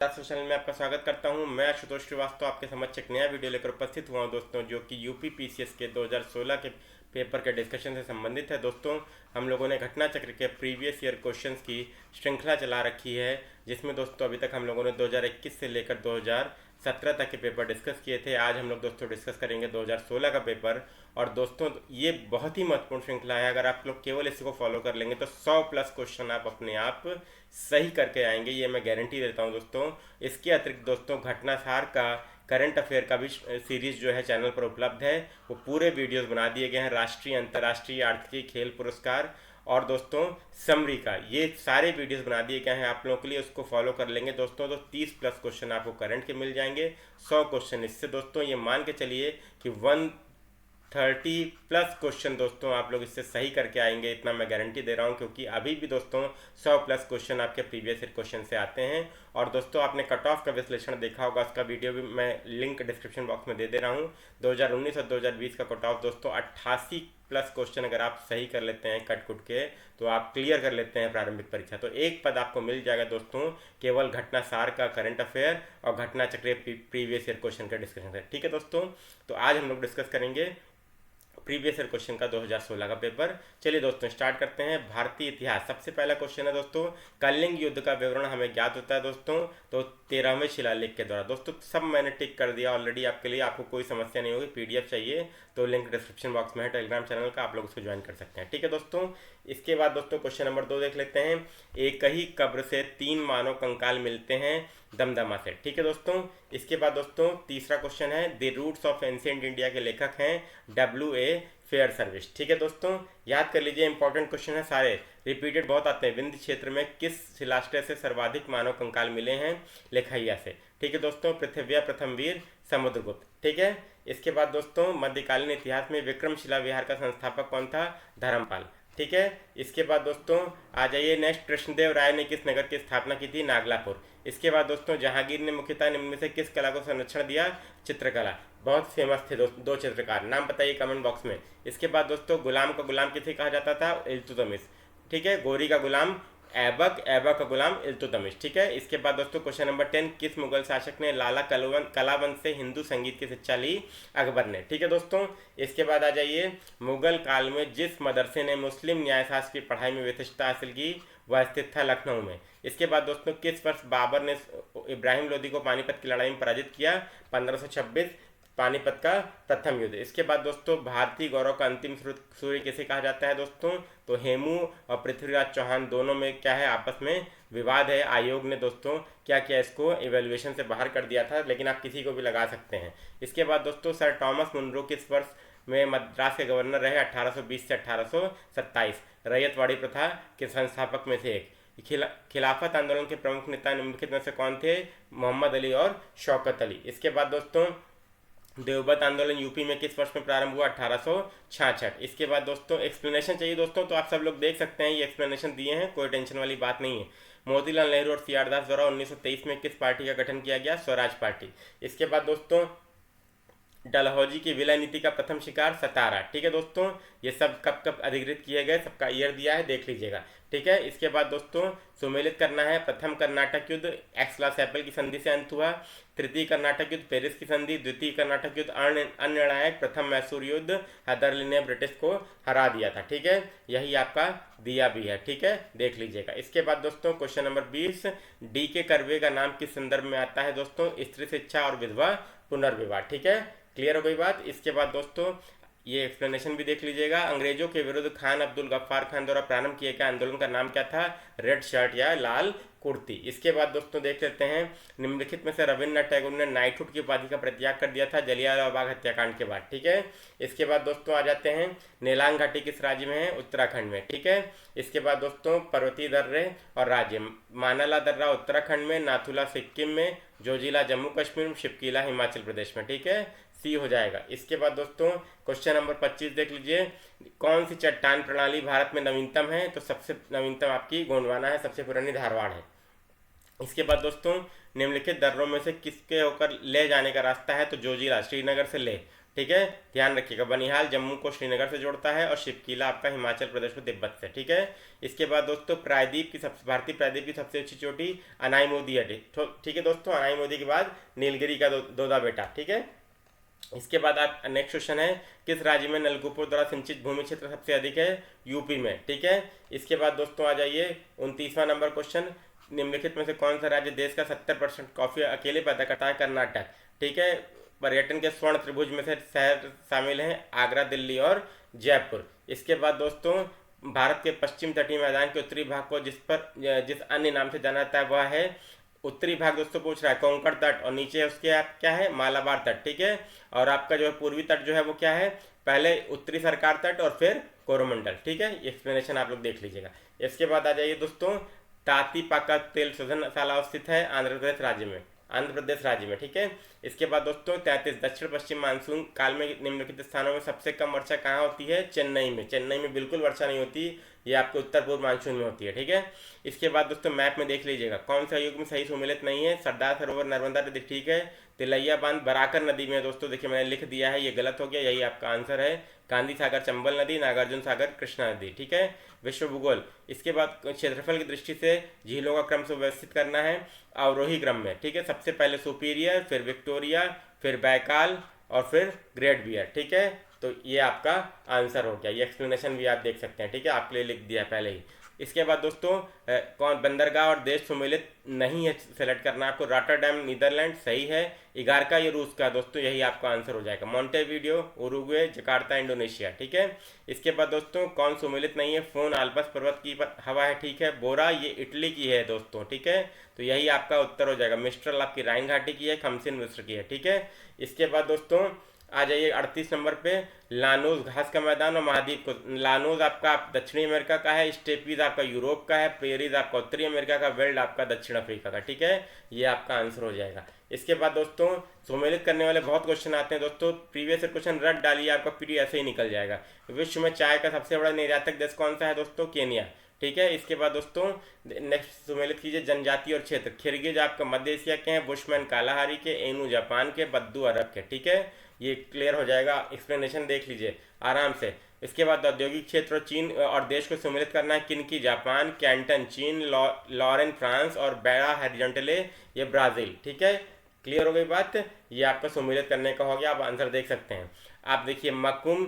Channel में आपका स्वागत करता हूं। मैं आशुतोष श्रीवास्तव आपके समक्ष एक नया वीडियो लेकर उपस्थित हुआ हूं दोस्तों, जो कि यूपी पीसीएस के 2016 के पेपर के डिस्कशन से संबंधित है। दोस्तों, हम लोगों ने घटना चक्र के प्रीवियस ईयर क्वेश्चंस की श्रृंखला चला रखी है, जिसमें दोस्तों अभी तक हम लोगों ने 2021 से लेकर 2017 तक के पेपर डिस्कस किए थे। आज हम लोग दोस्तों डिस्कस करेंगे 2016 का पेपर। और दोस्तों, ये बहुत ही महत्वपूर्ण श्रृंखला है। अगर आप लोग केवल इसको फॉलो कर लेंगे तो 100 प्लस क्वेश्चन आप अपने आप सही करके आएंगे, ये मैं गारंटी देता हूँ दोस्तों। इसके अतिरिक्त दोस्तों, घटनासार का करंट अफेयर का भी सीरीज जो है चैनल पर उपलब्ध है। वो पूरे वीडियोस बना दिए गए हैं। राष्ट्रीय, अंतर्राष्ट्रीय, आर्थिक, खेल पुरस्कार और दोस्तों समरी का, ये सारे वीडियोस बना दिए गए हैं आप लोगों के लिए। उसको फॉलो कर लेंगे दोस्तों तो 30 प्लस क्वेश्चन आपको करंट के मिल जाएंगे। 100 क्वेश्चन इससे दोस्तों ये मान के चलिए कि 130 प्लस क्वेश्चन दोस्तों आप लोग इससे सही करके आएंगे, इतना मैं गारंटी दे रहा हूँ। क्योंकि अभी भी दोस्तों 100 प्लस क्वेश्चन आपके प्रीवियस ईयर क्वेश्चन से आते हैं। और दोस्तों, आपने कट ऑफ का विश्लेषण देखा होगा, उसका वीडियो भी मैं लिंक डिस्क्रिप्शन बॉक्स में दे दे रहा हूँ। 2019 और 2020 का कट ऑफ दोस्तों 88 प्लस क्वेश्चन अगर आप सही कर लेते हैं कट कुट के, तो आप क्लियर कर लेते हैं प्रारंभिक परीक्षा। तो एक पद आपको मिल जाएगा दोस्तों, केवल घटना सार का करंट अफेयर और घटना चक्र प्रीवियस ईयर क्वेश्चन का डिस्कशन है। ठीक है दोस्तों, तो आज हम लोग डिस्कस करेंगे प्रीवियस ईयर क्वेश्चन का 2016 का पेपर। चलिए दोस्तों स्टार्ट करते हैं। भारतीय इतिहास, सबसे पहला क्वेश्चन है दोस्तों, कलिंग युद्ध का विवरण हमें ज्ञात होता है दोस्तों, तो 13वें शिलालेख के द्वारा। दोस्तों सब मैंने टिक कर दिया ऑलरेडी आपके लिए, आपको कोई समस्या नहीं होगी। पीडीएफ चाहिए तो लिंक डिस्क्रिप्शन बॉक्स में है टेलीग्राम चैनल का, आप लोग उसको ज्वाइन कर सकते हैं। ठीक है दोस्तों, इसके बाद दोस्तों क्वेश्चन नंबर 2 देख लेते हैं। एक ही कब्र से 3 मानव कंकाल मिलते हैं दमदमा से। ठीक है दोस्तों, इसके बाद दोस्तों तीसरा क्वेश्चन है, the roots of ancient India के लेखक हैं W.A. Fairservis. ठीक है दोस्तों, याद कर लीजिए, इंपॉर्टेंट क्वेश्चन है सारे, रिपीटेड बहुत आते हैं। विंध्य क्षेत्र में किस शिलाश्रय से सर्वाधिक मानव कंकाल मिले हैं? लेखैया से। ठीक है दोस्तों, पृथ्व्या प्रथम वीर समुद्रगुप्त। ठीक है, इसके बाद दोस्तों मध्यकालीन इतिहास में विक्रमशिला विहार का संस्थापक कौन था? धर्मपाल। ठीक है, इसके बाद दोस्तों आ जाइए नेक्स्ट, कृष्णदेव राय ने किस नगर की स्थापना की थी? नागलापुर। इसके बाद दोस्तों जहांगीर ने मुख्यतः निम्न में से किस कला को संरक्षण दिया? चित्रकला। बहुत फेमस थे दो चित्रकार, नाम बताइए कमेंट बॉक्स में। इसके बाद दोस्तों गुलाम का गुलाम किसे कहा जाता था? इल्तुतमिश। ठीक है, गोरी का गुलाम ऐबक, ऐबक का गुलाम इल्तुतमिश। ठीक है, इसके बाद दोस्तों क्वेश्चन नंबर 10, किस मुगल शासक ने लाला कलावंत से हिंदू संगीत की शिक्षा ली? अकबर ने। ठीक है दोस्तों, इसके बाद आ जाइए, मुगल काल में जिस मदरसे ने मुस्लिम न्यायशास्त्र की पढ़ाई में विशिष्टता हासिल की वह स्थित था लखनऊ में। इसके बाद दोस्तों किस वर्ष बाबर ने इब्राहिम लोदी को पानीपत की लड़ाई में पराजित किया? 1526, पानीपत का प्रथम युद्ध। इसके बाद दोस्तों भारतीय गौरव का अंतिम सूर्य किसे कहा जाता है दोस्तों? तो हेमू और पृथ्वीराज चौहान दोनों में क्या है, आपस में विवाद है। आयोग ने दोस्तों क्या किया, इसको इवेल्युएशन से बाहर कर दिया था, लेकिन आप किसी को भी लगा सकते हैं। इसके बाद दोस्तों सर टॉमस मुनरो किस वर्ष में मद्रास के गवर्नर रहे? 1820 से 1827। रैयतवाड़ी प्रथा के संस्थापक में से एक। खिलाफत आंदोलन के प्रमुख नेता निम्नलिखित में से कौन थे? मोहम्मद अली और शौकत अली। इसके बाद दोस्तों देवबंद आंदोलन यूपी में किस वर्ष में प्रारंभ हुआ? 1866। इसके बाद दोस्तों एक्सप्लेनेशन चाहिए दोस्तों, तो आप सब लोग देख सकते हैं, ये एक्सप्लेनेशन दिए हैं, कोई टेंशन वाली बात नहीं है। मोतीलाल नेहरू और सी आर दास द्वारा 1923 में किस पार्टी का गठन किया गया? स्वराज पार्टी। इसके बाद दोस्तों डलहौजी की विलय नीति का प्रथम शिकार? सतारा। ठीक है दोस्तों, ये सब कब कब अधिकृत किए गए, सबका ईयर दिया है, देख लीजिएगा। ठीक है, इसके बाद दोस्तों सुमेलित करना है। प्रथम कर्नाटक युद्ध एक्सला-सैपल की संधि से अंत हुआ। तृतीय कर्नाटक युद्ध पेरिस की संधि। द्वितीय कर्नाटक युद्ध अनिर्णायक। प्रथम मैसूर युद्ध हैदर ने ब्रिटिश को हरा दिया था। ठीक है, यही आपका दिया भी है। ठीक है, देख लीजिएगा। इसके बाद दोस्तों क्वेश्चन नंबर 20, डी के कर्वे का नाम किस संदर्भ में आता है दोस्तों? स्त्री शिक्षा और विधवा पुनर्विवाह। ठीक है, क्लियर हो गई बात। इसके बाद दोस्तों ये एक्सप्लेनेशन भी देख लीजिएगा। अंग्रेजों के विरुद्ध खान अब्दुल गफ्फार खान द्वारा प्रारंभ किए गए आंदोलन का नाम क्या था? रेड शर्ट या लाल कुर्ती। इसके बाद दोस्तों देख लेते हैं, निम्नलिखित में से रविन्द्रनाथ टैगोर ने नाइटहुड की उपाधि का परित्याग कर दिया था जलियांवाला बाग हत्याकांड के बाद। ठीक है, इसके बाद दोस्तों आ जाते हैं, नेलांग घाटी किस राज्य में है? उत्तराखंड में। ठीक है, इसके बाद दोस्तों पर्वतीय दर्रे और राज्य, मानाला दर्रा उत्तराखंड में, नाथुला सिक्किम में, जोजिला जम्मू कश्मीर में, शिपकीला हिमाचल प्रदेश में। ठीक है, सी हो जाएगा। इसके बाद दोस्तों क्वेश्चन नंबर 25 देख लीजिए, कौन सी चट्टान प्रणाली भारत में नवीनतम है? तो सबसे नवीनतम आपकी गोंडवाना है, सबसे पुरानी धारवाड़ है। इसके बाद दोस्तों निम्नलिखित दर्रों में से किसके होकर ले जाने का रास्ता है? तो जोजिला, श्रीनगर से ले। ठीक है, ध्यान रखिएगा। बनिहाल जम्मू को श्रीनगर से जोड़ता है और शिवकीला आपका हिमाचल प्रदेश को तिब्बत से, ठीक है। इसके बाद दोस्तों प्रायद्वीप की सबसे भारतीय प्रायद्वीप की सबसे ऊंची चोटी अनाई मोदी है, ठीक है दोस्तों। अनाई मोदी के बाद नीलगिरी का दोदा बेटा, ठीक है। इसके बाद आप नेक्स्ट क्वेश्चन है, किस राज्य में नलकूपों द्वारा सिंचित भूमि क्षेत्र सबसे अधिक है? यूपी में, ठीक है। इसके बाद दोस्तों आ जाइए 29वां नंबर क्वेश्चन, निम्नलिखित में से कौन सा राज्य देश का 70% कॉफी अकेले पैदा करता है? कर्नाटक, ठीक है। पर्यटन के स्वर्ण त्रिभुज में से शहर शामिल हैं आगरा, दिल्ली और जयपुर। इसके बाद दोस्तों भारत के पश्चिम तटीय मैदान के उत्तरी भाग को जिस अन्य नाम से जाना जाता है वह है, उत्तरी भाग दोस्तों पूछ रहा है कोंकण तट, और नीचे उसके आप क्या है? मालाबार तट, ठीक है। और आपका जो है पूर्वी तट जो है वो क्या है? पहले उत्तरी सरकार तट और फिर कोरोमंडल, ठीक है। एक्सप्लेनेशन आप लोग देख लीजिएगा। इसके बाद आ जाइए दोस्तों, ताती पाका तेल शोधनशाला स्थित है आंध्र प्रदेश राज्य में, ठीक है। इसके बाद दोस्तों 33 दक्षिण पश्चिम मानसून काल में निम्नलिखित स्थानों में सबसे कम वर्षा कहाँ होती है? चेन्नई में। चेन्नई में बिल्कुल वर्षा नहीं होती, ये आपके उत्तर पूर्व मानसून में होती है, ठीक है। इसके बाद दोस्तों मैप में देख लीजिएगा कौन सा युग में सही सुमेलित नहीं है? सरदार सरोवर नर्मदा नदी, ठीक है। तिलैया बांध बराकर नदी में दोस्तों देखिए मैंने लिख दिया है, ये गलत हो गया, यही आपका आंसर है। गांधी सागर चंबल नदी, नागार्जुन सागर कृष्णा नदी, ठीक है। विश्व भूगोल, इसके बाद क्षेत्रफल की दृष्टि से झीलों का क्रम सुव्यवस्थित करना है अवरोही क्रम में, ठीक है। सबसे पहले सुपीरियर, फिर विक्टोरिया, फिर बैकाल और फिर ग्रेट बियर, ठीक है। तो ये आपका आंसर हो गया। ये एक्सप्लेनेशन भी आप देख सकते हैं, ठीक है, आपके लिए लिख दिया पहले ही। इसके बाद दोस्तों कौन बंदरगाह और देश सुमेलित नहीं है सेलेक्ट करना आपको? रॉटरडैम नीदरलैंड सही है, इगारका ये रूस का दोस्तों, यही आपका आंसर हो जाएगा। मोंटेवीडियो उरुग्वे, जकार्ता इंडोनेशिया, ठीक है। इसके बाद दोस्तों कौन सुमेलित नहीं है? फोन आल्पस पर्वत की हवा है, ठीक है। बोरा ये इटली की है दोस्तों, ठीक है। तो यही आपका उत्तर हो जाएगा। मिस्ट्रल आपकी राइन घाटी की है, खमसिन मिस्र की है, ठीक है। इसके बाद दोस्तों आ जाइए 38 नंबर पे, लानोज घास का मैदान और महाद्वीप को। लानोज आपका दक्षिणी अमेरिका का है, स्टेपीज आपका यूरोप का है, प्रेरीज आपका उत्तरी अमेरिका का, वेल्ड आपका दक्षिण अफ्रीका का, ठीक है। ये आपका आंसर हो जाएगा। इसके बाद दोस्तों सुमेलित करने वाले बहुत क्वेश्चन आते हैं दोस्तों, प्रीवियस क्वेश्चन रट डालिए, आपका पीडी ऐसे ही निकल जाएगा। विश्व में चाय का सबसे बड़ा निर्यातक देश कौन सा है दोस्तों? केनिया, ठीक है। इसके बाद दोस्तों नेक्स्ट सुमेलित कीजिए जनजाति और क्षेत्र। खिरगिज आपका मध्य एशिया के हैं, बुशमैन कालाहारी के, एनू जापान के, बद्दू अरब के, ठीक है। ये क्लियर हो जाएगा, एक्सप्लेनेशन देख लीजिए आराम से। इसके बाद औद्योगिक क्षेत्र और चीन और देश को सम्मिलित करना है, किनकी? जापान, कैंटन चीन, लॉरेन फ्रांस और बेड़ा हॉरिजॉन्टले ये ब्राज़ील, ठीक है। क्लियर हो गई बात, ये आपका सम्मिलित करने का हो गया। आप आंसर देख सकते हैं। आप देखिए मकुम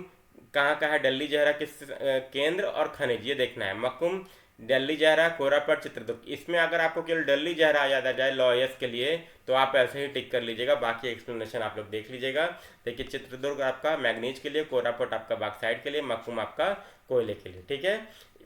कहाँ का है? डल्ली जहरा किस केंद्र और खनिज, ये देखना है। मकुम, दिल्ली जहरा, कोरापुट, चित्रदुर्ग। इसमें अगर आपको केवल दिल्ली जहरा याद आ जाए लॉयस के लिए तो आप ऐसे ही टिक कर लीजिएगा, बाकी एक्सप्लेनेशन आप लोग देख लीजिएगा। देखिए चित्रदुर्ग आपका मैग्नीज के लिए, कोरापुट आपका बॉक्साइट के लिए, मकुम आपका कोयले के लिए, ठीक है।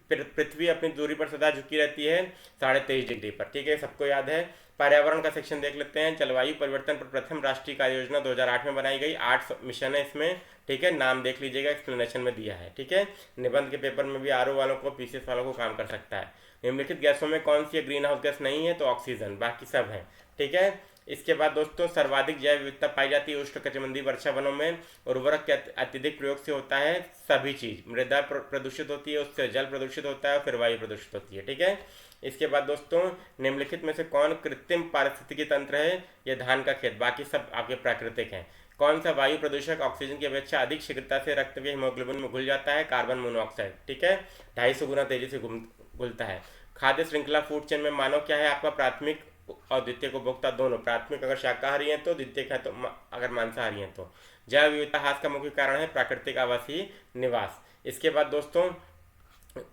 फिर पृथ्वी अपनी दूरी पर सदा झुकी रहती है 23.5 डिग्री पर, ठीक है, सबको याद है। पर्यावरण का सेक्शन देख लेते हैं। जलवायु परिवर्तन पर प्रथम राष्ट्रीय कार्य योजना 2008 में बनाई गई, 8 मिशन है इसमें, ठीक है। नाम देख लीजिएगा, एक्सप्लेनेशन में दिया है, ठीक है। निबंध के पेपर में भी आरओ वालों को, पीसीएस वालों को काम कर सकता है। निम्नलिखित गैसों में कौन सी ग्रीन हाउस गैस नहीं है? तो ऑक्सीजन, बाकी सब है, ठीक है। इसके बाद दोस्तों सर्वाधिक जैव विविधता पाई जाती है उष्णकटिबंधीय वर्षा वनों में। उर्वरक के अत्यधिक प्रयोग से होता है सभी चीज, मृदा प्रदूषित होती है, उससे जल प्रदूषित होता है, फिर वायु प्रदूषित होती है, ठीक है। इसके बाद दोस्तों निम्नलिखित में से कौन कृत्रिम पारिस्थितिकी तंत्र है? ये धान का खेत, बाकी सब आपके प्राकृतिक हैं। कौन सा वायु प्रदूषक ऑक्सीजन की अपेक्षा अधिक शीघ्रता से रक्त में हीमोग्लोबिन में घुल जाता है? कार्बन मोनोऑक्साइड, ठीक है, 250 गुना तेजी से घुलता है। खाद्य श्रृंखला फूड चेन में मानव क्या है आपका? प्राथमिक और द्वितीय उपभोक्ता दोनों। प्राथमिक अगर शाकाहारी हैं तो, द्वितीय है तो अगर मांसाहारी हैं तो। जैव विविधता ह्रास का मुख्य कारण है प्राकृतिक आवासीय निवास। इसके बाद दोस्तों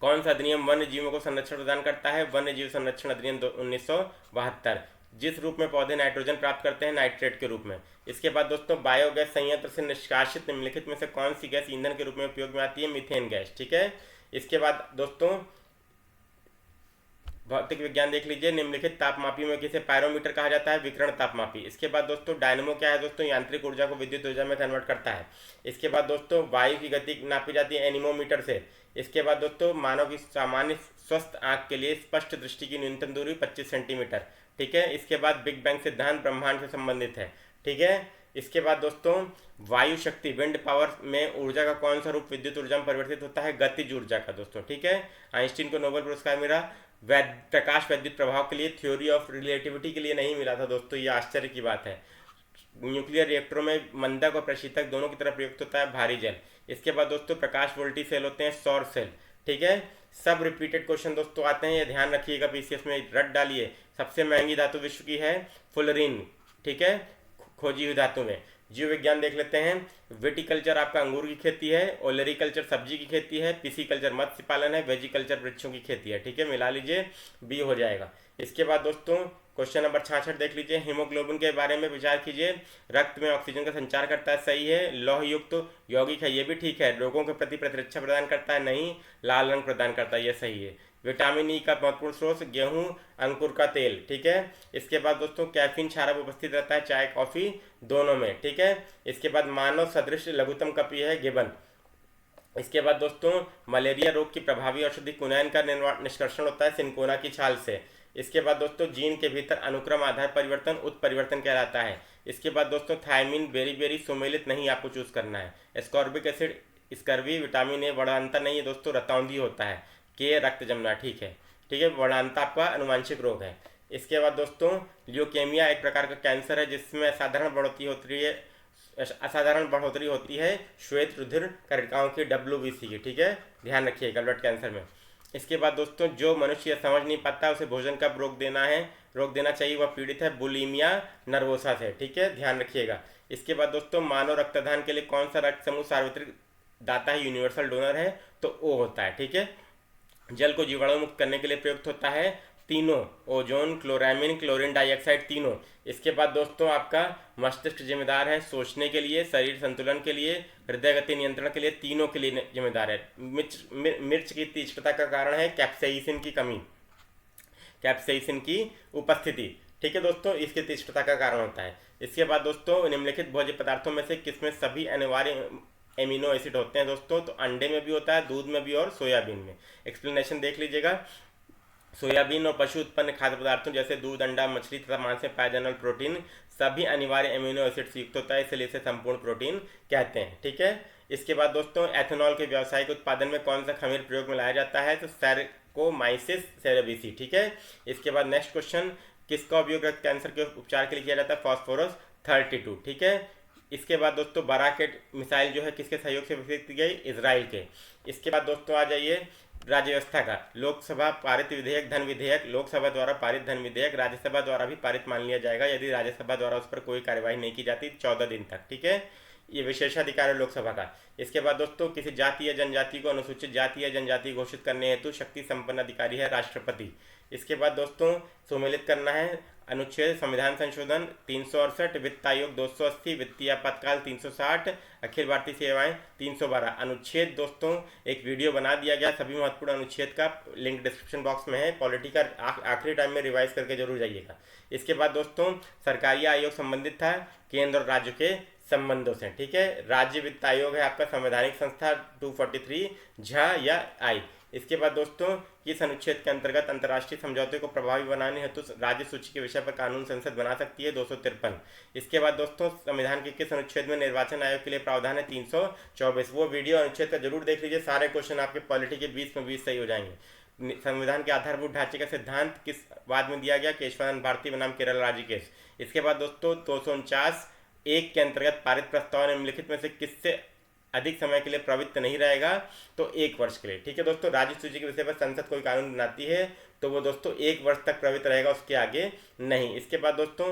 कौन सा अधिनियम वन्य जीवों को संरक्षण प्रदान करता है? वन्य जीव संरक्षण अधिनियम 1972। जिस रूप में पौधे नाइट्रोजन प्राप्त करते हैं? नाइट्रेट के रूप में। इसके बाद दोस्तों बायोगैस संयंत्र से निष्कासित निम्नलिखित में से कौन सी गैस ईंधन के रूप में उपयोग में आती है? मीथेन गैस, ठीक है। इसके बाद दोस्तों भौतिक विज्ञान देख लीजिए। निम्नलिखित तापमापी में किसे पायरोमीटर कहा जाता है? विकिरण तापमापी। इसके बाद दोस्तों डायनमो क्या है दोस्तों? यांत्रिक ऊर्जा को विद्युत ऊर्जा में कन्वर्ट करता है। इसके बाद दोस्तों वायु की गति नापी जाती है एनीमोमीटर से। इसके बाद दोस्तों मानव की सामान्य स्वस्थ आंख के लिए स्पष्ट दृष्टि की न्यूनतम दूरी 25 सेंटीमीटर, ठीक है। इसके बाद बिग बैंग सिद्धांत ब्रह्मांड से संबंधित है, ठीक है। इसके बाद दोस्तों वायु शक्ति विंड पावर में ऊर्जा का कौन सा रूप विद्युत ऊर्जा में परिवर्तित होता है? गतिज ऊर्जा का दोस्तों, ठीक है। आइंस्टीन को नोबेल पुरस्कार मिला प्रकाश वैद्युत प्रभाव के लिए, थ्योरी ऑफ रिलेटिविटी के लिए नहीं मिला था दोस्तों, ये आश्चर्य की बात है। न्यूक्लियर रिएक्टरों में मंदक और प्रशीतक दोनों की तरफ प्रयुक्त होता है भारी जल। इसके बाद दोस्तों प्रकाश वोल्टी सेल होते हैं सौर सेल। ठीक है, सब रिपीटेड क्वेश्चन दोस्तों आते हैं, ये ध्यान रखिएगा, पीसीएस में रट डालिए। सबसे महंगी धातु विश्व की है फुलरीन। ठीक है, खोजी हुई धातु में। जीव विज्ञान देख लेते हैं। विटिकल्चर आपका अंगूर की खेती है, ओलेरिकल्चर सब्जी की खेती है, पिसीकल्चर मत्स्य पालन है, वेजिकल्चर वृक्षों की खेती है। ठीक है, मिला लीजिए, बी हो जाएगा। इसके बाद दोस्तों क्वेश्चन नंबर 66 देख लीजिए। हीमोग्लोबिन के बारे में विचार कीजिए। रक्त में ऑक्सीजन का संचार करता है, सही है। लौह युक्त यौगिक है, ये भी ठीक है। रोगों के प्रति प्रतिरक्षा प्रदान करता है, नहीं। लाल रंग प्रदान करता है, ये सही है। विटामिन ई का महत्वपूर्ण स्रोत गेहूं, अंकुर का तेल। ठीक है, इसके बाद दोस्तों कैफीन क्षारक उपस्थित रहता है चाय कॉफी दोनों में। ठीक है, इसके बाद मानव सदृश लघुत्तम कपि है गिबन। इसके बाद दोस्तों मलेरिया रोग की प्रभावी औषधि कुनैन का निष्कर्षण होता है सिनकोना की छाल से। इसके बाद दोस्तों जीन के भीतर अनुक्रम आधार परिवर्तन उत्परिवर्तन कहलाता है। इसके बाद दोस्तों थायमिन बेरी सुमेलित नहीं, आपको चूज करना है। Ascorbic acid scurvy, vitamin A वर्णांतर नहीं है दोस्तों, रतौंधी होता है। के रक्त जमना, ठीक है। ठीक है, वर्णांतर आपका अनुवांशिक रोग है। इसके बाद दोस्तों ल्यूकेमिया एक प्रकार का कैंसर है जिसमें असाधारण बढ़ोतरी होती है श्वेत रुधिर कणिकाओं की WBC की। ठीक है, ध्यान रखिएगा ब्लड कैंसर में। इसके बाद दोस्तों जो मनुष्य यह समझ नहीं पाता उसे भोजन कब रोक देना चाहिए, वह पीड़ित है बुलीमिया नर्वोसा से। ठीक है, ध्यान रखिएगा। इसके बाद दोस्तों मानव रक्तदान के लिए कौन सा रक्त समूह सार्वत्रिक दाता है, यूनिवर्सल डोनर है, तो ओ होता है। ठीक है, जल को जीवाणु मुक्त करने के लिए प्रयुक्त होता है तीनों, ओजोन, क्लोरामिन, क्लोरीन डाइऑक्साइड, तीनों। इसके बाद दोस्तों आपका मस्तिष्क जिम्मेदार है सोचने के लिए, शरीर संतुलन के लिए, हृदय गति नियंत्रण के लिए, तीनों के लिए जिम्मेदार है। मिर्च की तीक्ष्णता का कारण है कैप्साइसिन की कमी, कैप्साइसिन की उपस्थिति। ठीक है दोस्तों, इसकी तीक्ष्णता का कारण होता है। इसके बाद दोस्तों निम्नलिखित भोज्य पदार्थों में से किसमें सभी अनिवार्य एमिनो एसिड होते हैं दोस्तों, तो अंडे में भी होता है, दूध में भी और सोयाबीन में। एक्सप्लेनेशन देख लीजिएगा। सोयाबीन और पशु उत्पन्न खाद्य पदार्थों जैसे दूध, अंडा, मछली तथा मांस में पाया जाने वाला प्रोटीन सभी अनिवार्य एमिनो एसिड से युक्त होता है, इसलिए इसे संपूर्ण प्रोटीन कहते हैं। ठीक है, इसके बाद दोस्तों एथेनॉल के व्यावसायिक उत्पादन में कौन सा खमीर प्रयोग में लाया जाता है, तो सैरकोमाइसिस सेरेबिसी। ठीक है, इसके बाद नेक्स्ट क्वेश्चन, किसका उपयोग रक्त कैंसर के उपचार के लिए किया जाता है, फास्फोरस 32। ठीक है, इसके बाद दोस्तों बाराकेट मिसाइल जो है किसके सहयोग से विकसित की गई, इजराइल के। इसके बाद दोस्तों आ जाइए राज्य व्यवस्था का। लोकसभा पारित विधेयक धन विधेयक, लोकसभा द्वारा पारित धन विधेयक राज्यसभा द्वारा भी पारित मान लिया जाएगा यदि राज्यसभा द्वारा उस पर कोई कार्यवाही नहीं की जाती 14 दिन तक। ठीक है, ये विशेषाधिकार है लोकसभा का। इसके बाद दोस्तों किसी जाति या जनजाति को अनुसूचित जाति या जनजाति घोषित करने हेतु शक्ति संपन्न अधिकारी है राष्ट्रपति। इसके बाद दोस्तों सुमेलित करना है अनुच्छेद संविधान संशोधन 368, वित्त आयोग 280, वित्तीय आपातकाल 360, अखिल भारतीय सेवाएं 312। अनुच्छेद दोस्तों एक वीडियो बना दिया गया, सभी महत्वपूर्ण अनुच्छेद का लिंक डिस्क्रिप्शन बॉक्स में है, पॉलिटी का आखिरी टाइम में रिवाइज करके जरूर जाइएगा। इसके बाद दोस्तों सरकारी आयोग संबंधित था केंद्र और राज्य के संबंधों से। ठीक है, राज्य वित्त आयोग है आपका संवैधानिक संस्था 243 झ या आई। इसके बाद दोस्तों किस अनुच्छेद के अंतर्गत अंतर्राष्ट्रीय समझौते को प्रभावी बनाने हेतु राज्य सूची के विषय पर कानून संसद बना सकती है, 253। इसके बाद दोस्तों संविधान के किस अनुच्छेद में निर्वाचन आयोग के लिए प्रावधान है, 324। वो वीडियो अनुच्छेद का जरूर देख लीजिए, सारे क्वेश्चन आपके पॉलिटी के 20 में 20 सही हो जाएंगे। संविधान के आधारभूत ढांचे का सिद्धांत किस बाद में दिया गया, केशवानंद भारती बनाम केरल राज्य केस। इसके बाद दोस्तों 249(1) के अंतर्गत पारित प्रस्ताव निम्नलिखित में से किससे अधिक समय के लिए प्रवृत्त नहीं रहेगा, तो 1 वर्ष के लिए। ठीक है दोस्तों, राज्य सूची के विषय पर संसद कोई कानून बनाती है तो वो दोस्तों 1 वर्ष तक प्रवृत्त रहेगा, उसके आगे नहीं। इसके बाद दोस्तों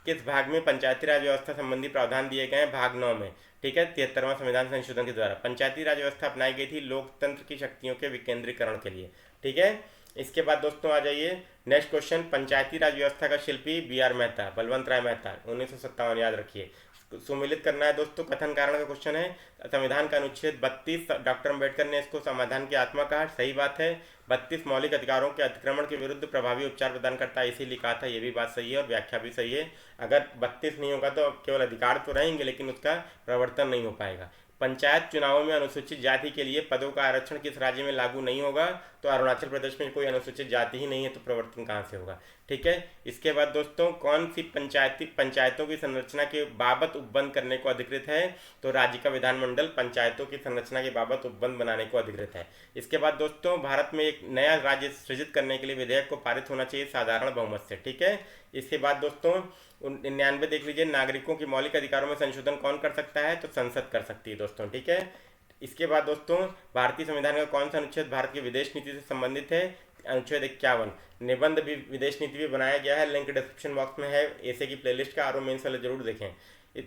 किस भाग में पंचायती राज व्यवस्था संबंधी प्रावधान दिए गए हैं, भाग 9 में। ठीक है, 73वां संविधान संशोधन के द्वारा पंचायती राज व्यवस्था अपनाई गई थी लोकतंत्र की शक्तियों के विकेंद्रीकरण के लिए। ठीक है, इसके बाद दोस्तों आ जाइए नेक्स्ट क्वेश्चन, पंचायती राज व्यवस्था का शिल्पी BR मेहता, बलवंत राय मेहता, 1957, याद रखिए। सुमिलित करना है दोस्तों, कथन कारण का क्वेश्चन है। संविधान का अनुच्छेद 32, डॉक्टर अम्बेडकर ने इसको समाधान की आत्मा कहा, सही बात है। 32 मौलिक अधिकारों के अतिक्रमण के विरुद्ध प्रभावी उपचार प्रदान करता है, इसीलिए कहा था, ये भी बात सही है और व्याख्या भी सही है। अगर 32 नहीं होगा तो केवल अधिकार तो रहेंगे लेकिन उसका प्रवर्तन नहीं हो पाएगा। पंचायत चुनावों में अनुसूचित जाति के लिए पदों का आरक्षण किस राज्य में लागू नहीं होगा, तो अरुणाचल प्रदेश में कोई अनुसूचित जाति ही नहीं है, तो प्रवर्तन कहाँ से होगा। ठीक है। इसके बाद दोस्तों कौन सी पंचायतों की संरचना के बाबत उपबंध करने को अधिकृत है, तो राज्य का विधानमंडल पंचायतों की संरचना के बाबत उपबंध बनाने को अधिकृत है। इसके बाद दोस्तों भारत में एक नया राज्य सृजित करने के लिए विधेयक को पारित होना चाहिए साधारण बहुमत से। ठीक है। इसके बाद दोस्तों 99 देख लीजिए, नागरिकों के मौलिक अधिकारों में संशोधन कौन कर सकता है, तो संसद कर सकती है दोस्तों। ठीक है। इसके बाद दोस्तों भारतीय संविधान का कौन सा अनुच्छेद भारत की विदेश नीति से संबंधित है, अनुच्छेद 51। निबंध भी विदेश नीति भी बनाया गया है, लिंक डिस्क्रिप्शन बॉक्स में है, ऐसे की प्लेलिस्ट का आर मेंस वाले जरूर देखें।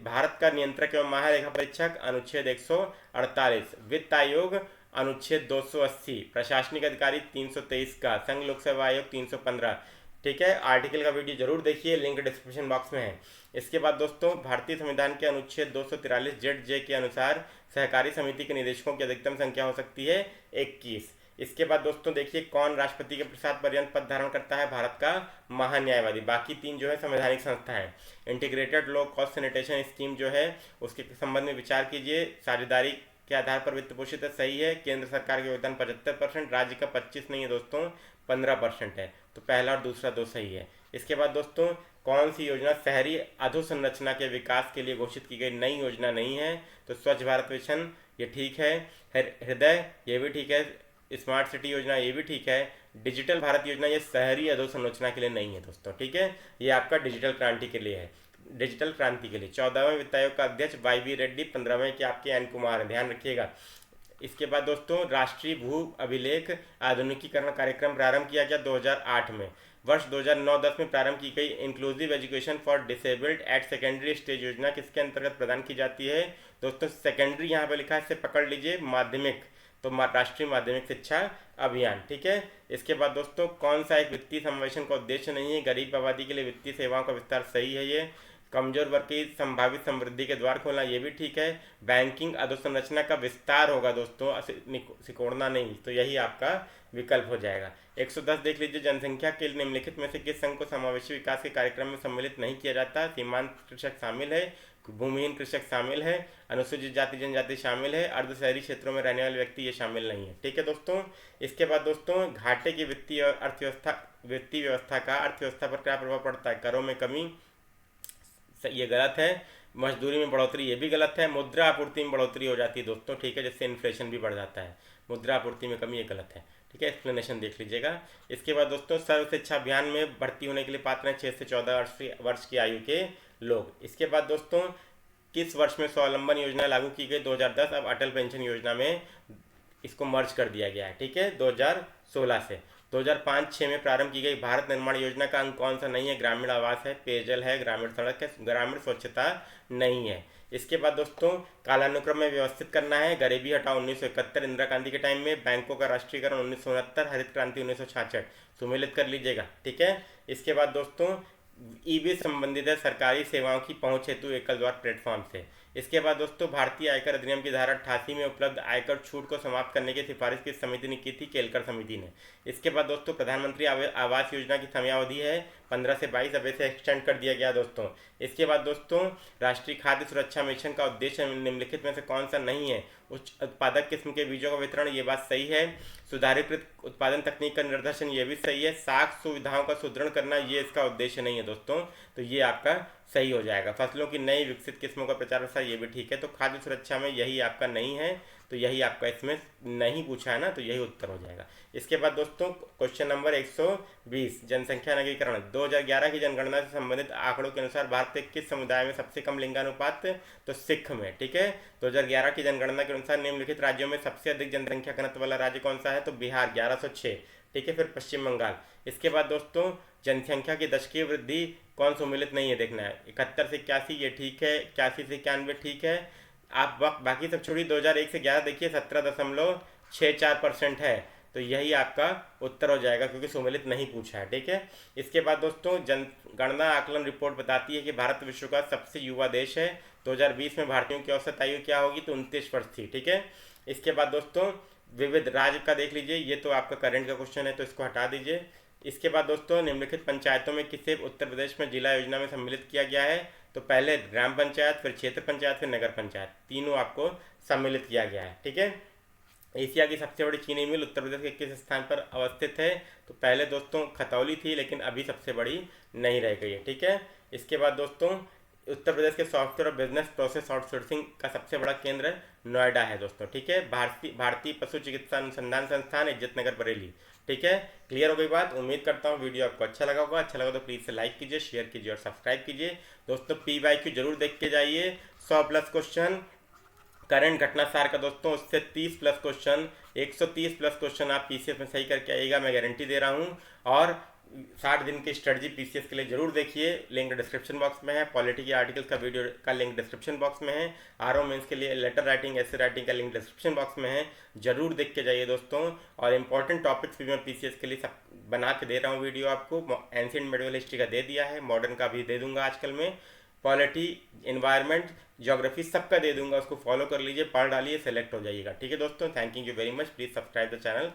भारत का नियंत्रक एवं महालेखा परीक्षक अनुच्छेद 148, वित्त आयोग अनुच्छेद 280, प्रशासनिक अधिकारी 323 का, संघ लोक सेवा आयोग 315। ठीक है। आर्टिकल का वीडियो जरूर देखिए, लिंक डिस्क्रिप्शन बॉक्स में है। इसके बाद दोस्तों भारतीय संविधान के अनुच्छेद 243 जेड जे के अनुसार सहकारी समिति के निदेशकों की अधिकतम संख्या हो सकती है 21। इसके बाद दोस्तों देखिए कौन राष्ट्रपति के प्रसाद पर्यंत पद धारण करता है, भारत का महान्यायवादी। बाकी 3 जो है संवैधानिक संस्था है। Integrated low cost sanitation scheme जो है उसके संबंध में विचार कीजिए, साझेदारी के आधार पर वित्त पोषित है, सही है। केंद्र सरकार के योगदान 75%, राज्य का 25 नहीं है दोस्तों, 15% है, तो पहला और दूसरा दो सही है। इसके बाद दोस्तों कौन सी योजना शहरी अधोसंरचना के विकास के लिए घोषित की गई नई योजना नहीं है, तो स्वच्छ भारत मिशन ये ठीक है, हृदय ये भी ठीक है, स्मार्ट सिटी योजना ये भी ठीक है, डिजिटल भारत योजना ये शहरी अधोसंरचना के लिए नहीं है दोस्तों। ठीक है। ये आपका डिजिटल क्रांति के लिए है, डिजिटल क्रांति के लिए। 14वें वित्त आयोग का अध्यक्ष YV रेड्डी, 15वें के आपके एन कुमार, ध्यान रखिएगा। इसके बाद दोस्तों राष्ट्रीय भू अभिलेख आधुनिकीकरण कार्यक्रम प्रारंभ किया गया 2008 में। वर्ष 2009-10 में प्रारंभ की गई inclusive education for disabled at secondary stage योजना किसके अंतर्गत प्रदान की जाती है, दोस्तों सेकेंडरी यहाँ पे लिखा है, इससे पकड़ लीजिए माध्यमिक, तो राष्ट्रीय माध्यमिक शिक्षा अभियान। ठीक है। इसके बाद दोस्तों कौन सा एक वित्तीय समावेशन का उद्देश्य नहीं है, गरीब आबादी के लिए वित्तीय सेवाओं का विस्तार, सही है ये। कमजोर वर्ग की संभावित समृद्धि के द्वार खोलना, ये भी ठीक है। बैंकिंग अधोसंरचना का विस्तार होगा दोस्तों, सिकोड़ना नहीं, तो यही आपका विकल्प हो जाएगा। 110 देख लीजिए, जनसंख्या के निम्नलिखित में से किस संघ को समावेशी विकास के कार्यक्रम में सम्मिलित नहीं किया जाता, सीमांत कृषक शामिल है, भूमिहीन कृषक शामिल है, अनुसूचित जाति जनजाति शामिल है, अर्ध शहरी क्षेत्रों में रहने वाले व्यक्ति ये शामिल नहीं है। ठीक है दोस्तों। इसके बाद दोस्तों घाटे की वित्तीय व्यवस्था का अर्थव्यवस्था पर क्या प्रभाव पड़ता है, करों में कमी, ये गलत है। मजदूरी में बढ़ोतरी, ये भी गलत है। मुद्रा आपूर्ति में बढ़ोतरी हो जाती है दोस्तों, ठीक है, जिससे इन्फ्लेशन भी बढ़ जाता है। मुद्रा आपूर्ति में कमी, ये गलत है। ठीक है, एक्सप्लेनेशन देख लीजिएगा। इसके बाद दोस्तों सर्व शिक्षा अभियान में भर्ती होने के लिए पात्र हैं 6 से 14 वर्ष की आयु के लोग। इसके बाद दोस्तों किस वर्ष में स्वावलंबन योजना लागू की गई, 2010। अब अटल पेंशन योजना में इसको मर्ज कर दिया गया है। ठीक है, 2016 से। 2005-6 में प्रारंभ की गई भारत निर्माण योजना का अंग कौन सा नहीं है, ग्रामीण आवास है, पेयजल है, ग्रामीण सड़क है, ग्रामीण स्वच्छता नहीं है। इसके बाद दोस्तों कालानुक्रम में व्यवस्थित करना है, गरीबी हटाओ 1971 इंदिरा गांधी के टाइम में, बैंकों का राष्ट्रीयकरण 1969, हरित क्रांति 1966, सुमेलित कर लीजिएगा। ठीक है। इसके बाद दोस्तों ईबी संबंधित है सरकारी सेवाओं की पहुंच हेतु एकल द्वार प्लेटफॉर्म से। इसके बाद दोस्तों भारतीय आयकर अधिनियम की धारा 88 में उपलब्ध आयकर छूट को समाप्त करने की सिफारिश किस समिति ने की थी, केलकर समिति ने। इसके बाद दोस्तों प्रधानमंत्री आवास योजना की समयावधि है 15 से 22, अब इसे एक्सटेंड कर दिया गया दोस्तों। इसके बाद दोस्तों राष्ट्रीय खाद्य सुरक्षा मिशन का उद्देश्य निम्नलिखित में से कौन सा नहीं है, उच्च उत्पादक किस्म के बीजों का वितरण, ये बात सही है। सुधारीकृत उत्पादन तकनीक का निर्देशन, ये भी सही है। साख सुविधाओं का सुदृढ़ करना, ये इसका उद्देश्य नहीं है दोस्तों, तो ये आपका सही हो जाएगा। फसलों की नई विकसित किस्मों का प्रचार प्रसार, ये भी ठीक है। तो खाद्य सुरक्षा में यही आपका नहीं है, तो यही आपका इसमें नहीं पूछा है ना, तो यही उत्तर हो जाएगा। इसके बाद दोस्तों क्वेश्चन नंबर 120, जनसंख्या नवीकरण। 2011 की जनगणना से संबंधित आंकड़ों के अनुसार भारत के किस समुदाय में सबसे कम लिंगानुपात, तो सिख में। ठीक है, 2011 की जनगणना के अनुसार निम्नलिखित राज्यों में सबसे अधिक जनसंख्या घनत्व वाला राज्य कौन सा है, तो बिहार 1106। ठीक है, फिर पश्चिम बंगाल। इसके बाद दोस्तों जनसंख्या की दशकीय वृद्धि कौन सम्मिलित नहीं है, देखना है। 71 से 81 ये ठीक है, 81 से 91 ठीक है। आप बाकी सब छोड़िए, 2001 से 11 देखिए 17.64% है, तो यही आपका उत्तर हो जाएगा क्योंकि सम्मिलित नहीं पूछा है। ठीक है। इसके बाद दोस्तों जनगणना आकलन रिपोर्ट बताती है कि भारत विश्व का सबसे युवा देश है। 2020 में भारतीयों की औसत आयु क्या होगी, तो 29 वर्ष थी। ठीक है। इसके बाद दोस्तों विविध राज्य का देख लीजिए, ये तो आपका करंट का क्वेश्चन है, तो इसको हटा दीजिए। इसके बाद दोस्तों निम्नलिखित पंचायतों में किसे उत्तर प्रदेश में जिला योजना में सम्मिलित किया गया है, तो पहले ग्राम पंचायत, फिर क्षेत्र पंचायत, फिर नगर पंचायत, तीनों आपको सम्मिलित किया गया है। ठीक है। एशिया की सबसे बड़ी चीनी मिल उत्तर प्रदेश के किस स्थान पर अवस्थित है? तो पहले दोस्तों खतौली थी, लेकिन अभी सबसे बड़ी नहीं रह गई है। ठीक है। इसके बाद दोस्तों उत्तर प्रदेश के सॉफ्टवेयर और बिजनेस प्रोसेस आउटसोर्सिंग का सबसे बड़ा केंद्र नोएडा है दोस्तों। ठीक है। भारतीय भारतीय पशु चिकित्सा अनुसंधान संस्थान इज्जतनगर बरेली। ठीक है। क्लियर हो गई बात। उम्मीद करता हूँ वीडियो आपको अच्छा लगा होगा। अच्छा लगा तो प्लीज़ से लाइक कीजिए, शेयर कीजिए और सब्सक्राइब कीजिए दोस्तों। PYQ जरूर देख के जाइए। 100+ क्वेश्चन करंट घटना सार का दोस्तों, उससे 30+ क्वेश्चन, 130+ क्वेश्चन आप पीसीएस में सही करके आइएगा, मैं गारंटी दे रहा हूँ। और 60 दिन की स्ट्रेटजी पीसीएस के लिए जरूर देखिए, लिंक डिस्क्रिप्शन बॉक्स में है। पॉलिटी के आर्टिकल्स का वीडियो का लिंक डिस्क्रिप्शन बॉक्स में है। आरओ मेंस के लिए लेटर राइटिंग, ऐसे राइटिंग का लिंक डिस्क्रिप्शन बॉक्स में है, जरूर देख के जाइए दोस्तों। और इंपॉर्टेंट टॉपिक्स भी मैं पीसीएस के लिए सब बना के दे रहा हूँ वीडियो आपको। एंशिएंट मेडिवल हिस्ट्री का दे दिया है, मॉडर्न का भी दे दूंगा आजकल में, पॉलिटी, इन्वायरमेंट, ज्योग्राफी सबका दे दूंगा। उसको फॉलो कर लीजिए, पढ़ डालिए, सेलेक्ट हो जाइएगा। ठीक है दोस्तों, thank you very much. Please subscribe the channel.